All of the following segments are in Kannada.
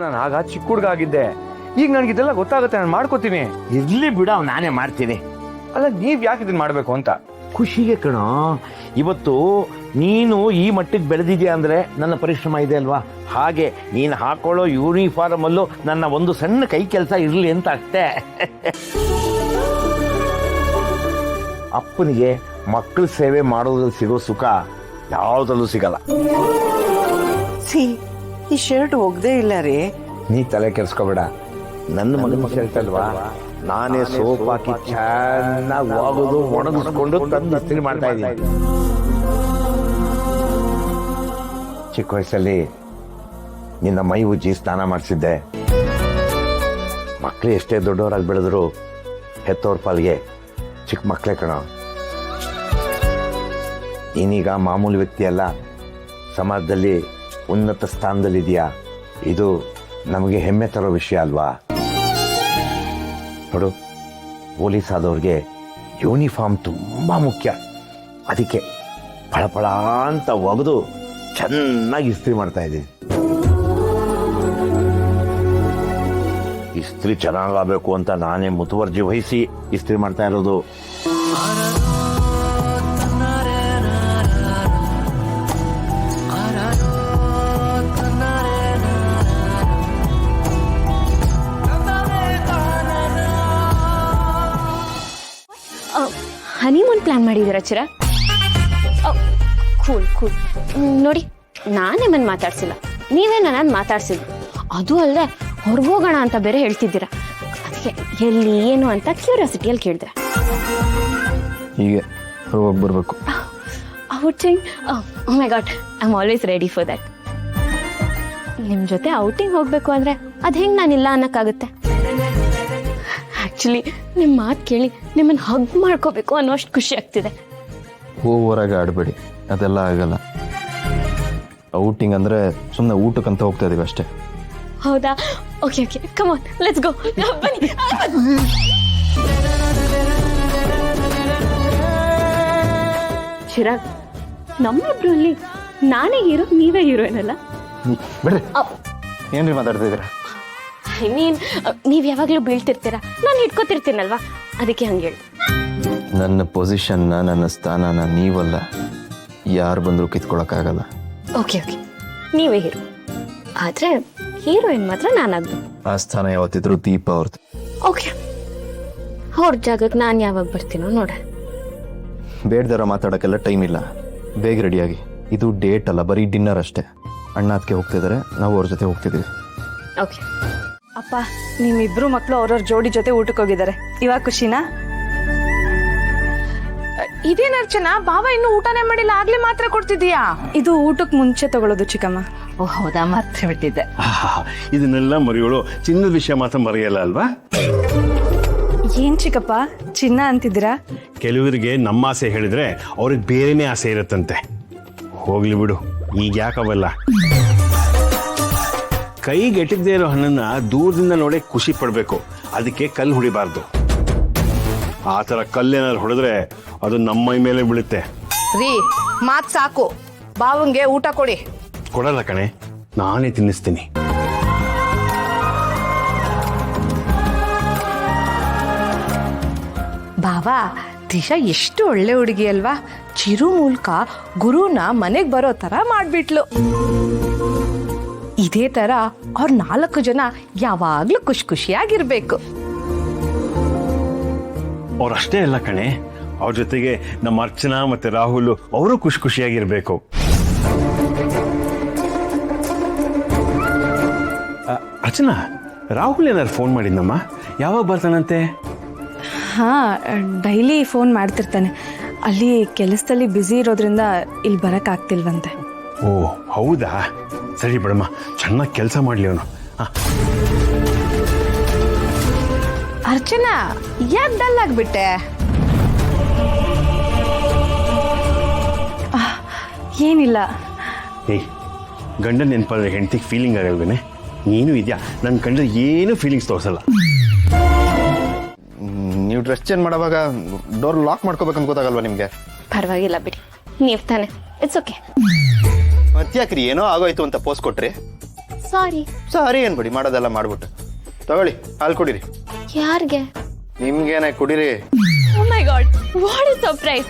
ನಾನು ಆಗ ಚಿಕ್ಕ ಹುಡುಗ ಆಗಿದ್ದೆ. ಈಗ ನನಗಿದೆಲ್ಲ ಗೊತ್ತಾಗುತ್ತೆ, ನಾನು ಮಾಡ್ಕೋತೀನಿ. ಇರ್ಲಿ ಬಿಡ, ನಾನೇ ಮಾಡ್ತೀನಿ. ಅಲ್ಲ, ನೀವ್ ಯಾಕೆ ಇದನ್ನ ಮಾಡ್ಬೇಕು ಅಂತ? ಖುಷಿಗೆ ಕಣೋ. ಇವತ್ತು ನೀನು ಈ ಮಟ್ಟಿಗೆ ಬೆಳೆದಿದ್ಯಾ ಅಂದ್ರೆ ನನ್ನ ಪರಿಶ್ರಮ ಇದೆ ಅಲ್ವಾ? ಹಾಗೆ ನೀನು ಹಾಕೊಳ್ಳೋ ಯೂನಿಫಾರ್ಮ್ ಅಲ್ಲೂ ನನ್ನ ಒಂದು ಸಣ್ಣ ಕೈ ಕೆಲಸ ಇರಲಿ ಅಂತ ಅಷ್ಟೇ. ಅಪ್ಪನಿಗೆ ಮಕ್ಕಳ ಸೇವೆ ಮಾಡೋದ್ರಲ್ಲಿ ಸಿಗೋ ಸುಖ ಯಾವುದಲ್ಲೂ ಸಿಗಲ್ಲ. ಈ ಶರ್ಟ್ ಹೋಗದೆ ಇಲ್ಲ ರೀ. ನೀ ತಲೆ ಕೆಲ್ಸ್ಕೊಬೇಡ. ನನ್ನ ಮಗನ ಶರ್ಟ್ ಅಲ್ವಾ, ನಾನೇ ಸೋಪ್ ಹಾಕಿ ಚೆನ್ನಾಗಿ ಒಗೆದು ಒಣಗಿಸ್ಕೊಂಡು ತಂದು ಇಸ್ತ್ರಿ ಮಾಡ್ತಾ ಇದ್ದೀನಿ. ಚಿಕ್ಕ ವಯಸ್ಸಲ್ಲಿ ನಿನ್ನ ಮೈ ಉಜ್ಜಿ ಸ್ನಾನ ಮಾಡಿಸಿದ್ದೆ. ಮಕ್ಕಳು ಎಷ್ಟೇ ದೊಡ್ಡವರಾಗಿ ಬೆಳೆದ್ರು ಹೆತ್ತೋರ್ ಪಾಲ್ಗೆ ಚಿಕ್ಕ ಮಕ್ಕಳೇ ಕಣ. ನೀನೀಗ ಮಾಮೂಲಿ ವ್ಯಕ್ತಿ ಅಲ್ಲ, ಸಮಾಜದಲ್ಲಿ ಉನ್ನತ ಸ್ಥಾನದಲ್ಲಿದೆಯಾ. ಇದು ನಮಗೆ ಹೆಮ್ಮೆ ತರೋ ವಿಷಯ ಅಲ್ವಾ? ನೋಡು, ಪೊಲೀಸ್ ಆದವ್ರಿಗೆ ಯೂನಿಫಾರ್ಮ್ ತುಂಬಾ ಮುಖ್ಯ. ಅದಕ್ಕೆ ಫಳಫಳ ಅಂತ ಒಗೆದು ಚೆನ್ನಾಗಿ ಇಸ್ತ್ರಿ ಮಾಡ್ತಾ ಇದ್ದೀನಿ. ಇಸ್ತ್ರಿ ಚೆನ್ನಾಗಬೇಕು ಅಂತ ನಾನೇ ಮುತುವರ್ಜಿ ವಹಿಸಿ ಇಸ್ತ್ರಿ ಮಾಡ್ತಾ ಇರೋದು. ಹನಿಮೂನ್ ಪ್ಲಾನ್ ಮಾಡಿದ್ದೀರಾ ಚಿರ? Cool cool. ನೋಡಿ, ನಾನೇ ಮನ್ ಮಾತಾಡ್ಸಿಲ್ಲ, ನೀವೇ ನನ್ನ ಮಾತಾಡ್ಸಿದ್ರು. ಅದು ಅಲ್ಲದೆ ಹೊರಗೋಗೋಣ ಅಂತ ಬೇರೆ ಹೇಳ್ತಿದ್ದೀರಾ. ಅದಕ್ಕೆ ಎಲ್ಲಿ ಏನು ಅಂತ ಕ್ಯೂರಿಯಾಸಿಟಿಯಲ್ಲಿ ಕೇಳಿದೆ. ಹೀಗೆ ಹೋಗಿ ಬರಬೇಕು. Outing? Oh my God, I am always ready for that. ನಿಮ್ಮ ಜೊತೆ ಔಟಿಂಗ್ ಹೋಗ್ಬೇಕು ಅಂದರೆ ಅದು ಹೆಂಗೆ ನಾನಿಲ್ಲ ಅನ್ನೋಕ್ಕಾಗುತ್ತೆ? ಆ್ಯಕ್ಚುಲಿ ನಿಮ್ಮ ಮಾತು ಕೇಳಿ ನಿಮ್ಮನ್ನು ಹಗ್ ಮಾಡ್ಕೋಬೇಕು ಅನ್ನೋಷ್ಟು ಖುಷಿ ಆಗ್ತಿದೆ. ಓವರಾಗಿ ಆಡಬೇಡಿ, ಅದೆಲ್ಲ ಆಗಲ್ಲ. ಔಟಿಂಗ್ ಅಂದರೆ ಸುಮ್ಮನೆ ಊಟಕ್ಕಂತ ಹೋಗ್ತಾ ಇದೀವಿ ಅಷ್ಟೇ. ಹೌದಾ? Okay okay, come on, let's go. ಬನ್ನಿ. ಚಿರಾಗ್, ನಮ್ಮಿಬ್ರಲ್ಲಿ ನಾನೇ ಹೀರೋ, ನೀವೇ ಹೀರೋಯಿನ್ ಅಲ್ಲ? ಬಿಡ್ರಿ, ಏನ್ರಿ ಮಾತಾಡ್ತಾ ಇದ್ದೀರಾ? ಐ ಮೀನ್, ನೀವು ಯಾವಾಗಲೂ ಬೀಳ್ತಿರ್ತೀರಾ, ನಾನು ಹಿಡ್ಕೊತಿರ್ತೀನಲ್ವಾ, ಅದಕ್ಕೆ ಹಂಗೆ ಹೇಳಿ. ನನ್ನ ಪೊಸಿಷನ್ನ, ನನ್ನ ಸ್ಥಾನನ ನೀವಲ್ಲ ಯಾರು ಬಂದರೂ ಕಿತ್ಕೊಳಕ್ಕಾಗಲ್ಲ. ಓಕೆ ಓಕೆ, ನೀವೇ ಹೀರೋ, ಆದರೆ ಹೀರೋಯಿನ್ ಮಾತ್ರ ನಾನಾಗ್ದು. ಆ ಸ್ಥಾನ ಯಾವತ್ತಿದ್ರು ದೀಪ ಅವ್ರದ್ದು. ಓಕೆ, ಅವ್ರ ಜಾಗಕ್ಕೆ ನಾನು ಯಾವಾಗ ಬರ್ತೀನೋ ನೋಡ. ಬೇಡ್ದಾರ ಮಾತಾಡೋಕ್ಕೆಲ್ಲ ಟೈಮ್ ಇಲ್ಲ, ಬೇಗ ರೆಡಿಯಾಗಿ. ಇದು ಡೇಟ್ ಅಲ್ಲ, ಬರೀ ಡಿನ್ನರ್ ಅಷ್ಟೇ. ಅಣ್ಣ ಅದಕ್ಕೆ ಹೋಗ್ತಿದ್ದಾರೆ, ನಾವು ಅವ್ರ ಜೊತೆ ಹೋಗ್ತಿದ್ದೀವಿ. ಓಕೆ. ಅಪ್ಪ, ನಿಮ್ಮಿಬ್ರು ಮಕ್ಕಳು ಅವ್ರವ್ರ ಜೋಡಿ ಜೊತೆ ಊಟಕ್ಕೆ ಹೋಗಿದ್ದಾರೆ. ಇವಾಗ ಖುಷಿನಾ? ಇದೇನ್ ಅರ್ಚನಾ, ಬಾವ ಇನ್ನು ಊಟನೇ ಮಾಡಿಲ್ಲ, ಆಗ್ಲೇ ಮಾತ್ರ ಕೊಡ್ತಿದೀಯಾ? ಇದು ಊಟಕ್ಕೆ ಮುಂಚೆ ತಗೊಳ್ಳೋದು ಚಿಕ್ಕಮ್ಮ. ಓ ಹೌದಾ, ಮರ್ತೆ ಬಿಟ್ಟಿದ್ದೆ. ಇದನ್ನೆಲ್ಲ ಮರೆಯೋಳು, ಚಿನ್ನದ ವಿಷಯ ಮಾತ್ರ ಮರೆಯಲ್ಲ ಅಲ್ವಾ? ಏನ್ ಚಿಕ್ಕಪ್ಪ ಚಿನ್ನ ಅಂತಿದ್ದೀರಾ? ಕೆಲವರಿಗೆ ನಮ್ಮ ಆಸೆ ಹೇಳಿದ್ರೆ ಅವ್ರಿಗೆ ಬೇರೆನೇ ಆಸೆ ಇರುತ್ತಂತೆ. ಹೋಗ್ಲಿ ಬಿಡು, ಈಗ ಯಾಕವಲ್ಲ. ಕೈಗೆಟಿದ್ದೇ ಇರೋ ಹಣ್ಣನ್ನ ದೂರದಿಂದ ನೋಡೇ ಖುಷಿ ಪಡ್ಬೇಕು, ಅದಕ್ಕೆ ಕಲ್ಲು ಹೊಡಿಬಾರ್ದು. ಆ ಥರ ಕಲ್ಲೇನಾದ್ರು ಹೊಡೆದ್ರೆ ಅದು ನಮ್ಮ ಮೈ ಮೇಲೆ ಬೀಳುತ್ತೆ. ರೀ, ಮಾತ್ ಸಾಕು, ಬಾವಂಗೆ ಊಟ ಕೊಡಿ. ಕೊಡಲ್ಲ ಕಣೆ, ನಾನೇ ತಿನ್ನಿಸ್ತೀನಿ. ಬಾವಾ, ದಿಶಾ ಎಷ್ಟು ಒಳ್ಳೆ ಹುಡುಗಿ ಅಲ್ವಾ? ಚಿರು ಮೂಲಕ ಗುರುನ ಮನೆಗ್ ಬರೋ ತರ ಮಾಡ್ಬಿಟ್ಲು. ಇದೇ ತರ ಅವ್ರ 4 ಜನ ಯಾವಾಗ್ಲೂ ಖುಷಿ ಖುಷಿಯಾಗಿರ್ಬೇಕು. ಅವ್ರಷ್ಟೇ ಅಲ್ಲ ಕಣೆ, ಅವ್ರ ಜೊತೆಗೆ ನಮ್ಮ ಅರ್ಚನಾ ಮತ್ತೆ ರಾಹುಲ್ ಅವರು ಖುಷಿ ಖುಷಿಯಾಗಿರ್ಬೇಕು. ಅರ್ಚನಾ, ರಾಹುಲ್ ಏನಾದ್ರು ಫೋನ್ ಮಾಡಿದ್ನಮ್ಮ? ಯಾವಾಗ ಬರ್ತಾನಂತೆ? ಹಾ, ಡೈಲಿ ಫೋನ್ ಮಾಡ್ತಿರ್ತಾನೆ. ಅಲ್ಲಿ ಕೆಲಸದಲ್ಲಿ ಬ್ಯುಸಿ ಇರೋದ್ರಿಂದ ಇಲ್ಲಿ ಬರಕ್ಕಾಗ್ತಿಲ್ವಂತೆ. ಓ ಹೌದಾ, ಸರಿ ಬಿಡಮ್ಮ, ಚೆನ್ನಾಗಿ ಕೆಲಸ ಮಾಡ್ಲಿ ಅವನು. ಅರ್ಚನಾ, ಯಾಕೆ ಡಲ್ ಆಗ್ಬಿಟ್ಟೆ? ಏನಿಲ್ಲ. ಏಯ್, ಗಂಡನ ನೆನಪಾದ್ರೆ ಹೆಂಡತಿಗೆ ಫೀಲಿಂಗ್ ಆಗಲ್ವೇನೆ? ನೀನು ಇದೆಯಾ, ನನ್ನ ಕಂಡ್ರೆ ಏನು ಫೀಲಿಂಗ್ಸ್ ತೋರಿಸಲ್ಲ. ನೀವು ಡ್ರೆಸ್ ಚೇಂಜ್ ಮಾಡೋವಾಗ ಡೋರ್ ಲಾಕ್ ಮಾಡ್ಕೋಬೇಕಂತ ಗೊತ್ತಾಗಲ್ವಾ ನಿಮಗೆ? ಪರವಾಗಿಲ್ಲ ಬಿಡಿ, ನೀವು ತಾನೆ, ಇಟ್ಸ್ ಓಕೆ. ಮತ್ತ್ಯಾಕ್ರಿ ಏನೋ ಆಗೋಯ್ತು ಅಂತ ಪೋಸ್ ಕೊಟ್ರಿ? ಸಾರಿ. ಸಾರಿ ಏನ್ಬಿಡಿ, ಮಾಡೋದೆಲ್ಲ ಮಾಡ್ಬಿಟ್ಟು. ತಗೊಳ್ಳಿ, ಹಾಲು ಕುಡೀರಿ. ಯಾರಿಗೆ? ನಿಮ್ಗೇನೆ, ಕುಡೀರಿ. Oh my god, what is surprise!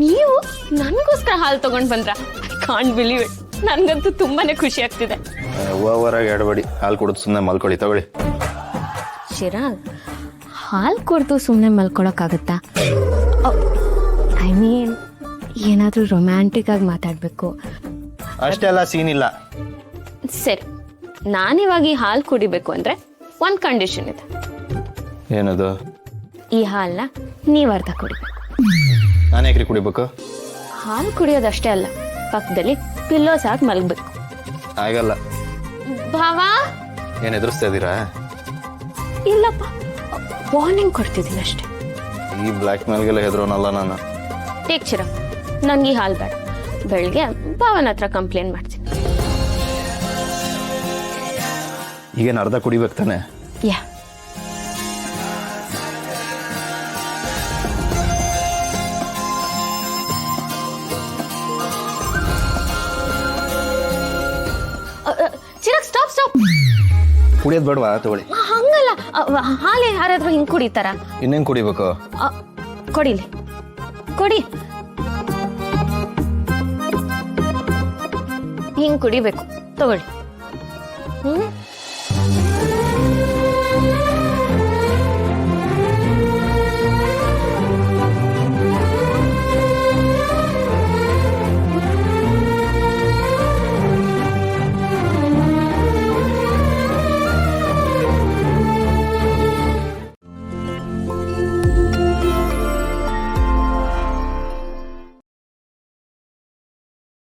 ನೀವು ನನಗೋಸ್ಕರ ಹಾಲು ತಗೊಂಡ್ ಬಂದ್ರ? I can't believe it. ನನ್ಗಂತೂ ತುಂಬಾನೇ ಖುಷಿ ಆಗ್ತಿದೆ. ಓವರ್ ಆಗಿ ಆಡಬೇಡಿ, ಹಾಲು ಕುಡಿದು ಸುಮ್ಮನೆ ಮಲ್ಕೊಳ್ಳಿ. ತಗೊಳ್ಳಿ. ಚಿರಾಗ್, ಹಾಲು ಕುಡ್ದು ಸುಮ್ಮನೆ ಮಲ್ಕೊಳಕ್ಕಾಗತ್ತಾ? ಐ ಮೀನ್, ಏನಾದರೂ ರೊಮ್ಯಾಂಟಿಕ್ ಆಗಿ ಮಾತಾಡಬೇಕು. ಅಷ್ಟೆಲ್ಲ ಸೀನ್ ಇಲ್ಲ. ಸರಿ, ನಾನಿವಾಗ ಈ ಹಾಲು ಕುಡಿಬೇಕು ಅಂದ್ರೆ ಒಂದು ಕಂಡೀಷನ್ ಇದೆ. ಏನದು? ಈ ಹಾಲನ್ನ ನೀವು ಅರ್ಧ ಕುಡಿಬೇಕು. ನಾನು ಯಾಕ್ರಿ ಕುಡಿಬೇಕು? ಹಾಲು ಕುಡಿಯೋದಷ್ಟೇ ಅಲ್ಲ, ಪಕ್ಕದಲ್ಲಿ ಪಿಲ್ಲೋಸ್ ಹಾಕಿ ಮಲಗಬೇಕು. ಆಗಲ್ಲ. ಭಾವಾ, ಏನು ಎದುರಿಸ್ತಾ ಇದ್ದೀರಾ? ಇಲ್ಲಪ್ಪ, ವಾರ್ನಿಂಗ್ ಕೊಡ್ತಿದ್ದೀನಿ ಅಷ್ಟೇ. ಈ ಬ್ಲ್ಯಾಕ್ ಮೇಲ್ಗೆಲ್ಲ ಹೆದರೋನಲ್ಲ ನಾನು. ಟೇಕ್ ಚಿರ, ನನ್ಗೆ ಈ ಹಾಲು ಬೇಡ. ಬೆಳಿಗ್ಗೆ ಭಾವನ ಹತ್ರ ಕಂಪ್ಲೇಂಟ್ ಮಾಡ್ತೀನಿ. ಈಗೇನು ಅರ್ಧ ಕುಡಿಬೇಕು ತಾನೆ? ಯಾ. Chirag, stop stop. ಕುಡಿಯೋದು ಬೇಡವಾ? ತಗೊಳ್ಳಿ. ಹಂಗಲ್ಲ, ಹಾಲು ಯಾರಾದ್ರೂ ಹಿಂಗ್ ಕುಡಿತಾರ? ಇನ್ನೇನು ಕುಡಿಬೇಕು? ಕೊಡಿಲಿ, ಕೊಡಿ. ಹಿಂಗ್ ಕುಡಿಬೇಕು, ತಗೊಳ್ಳಿ.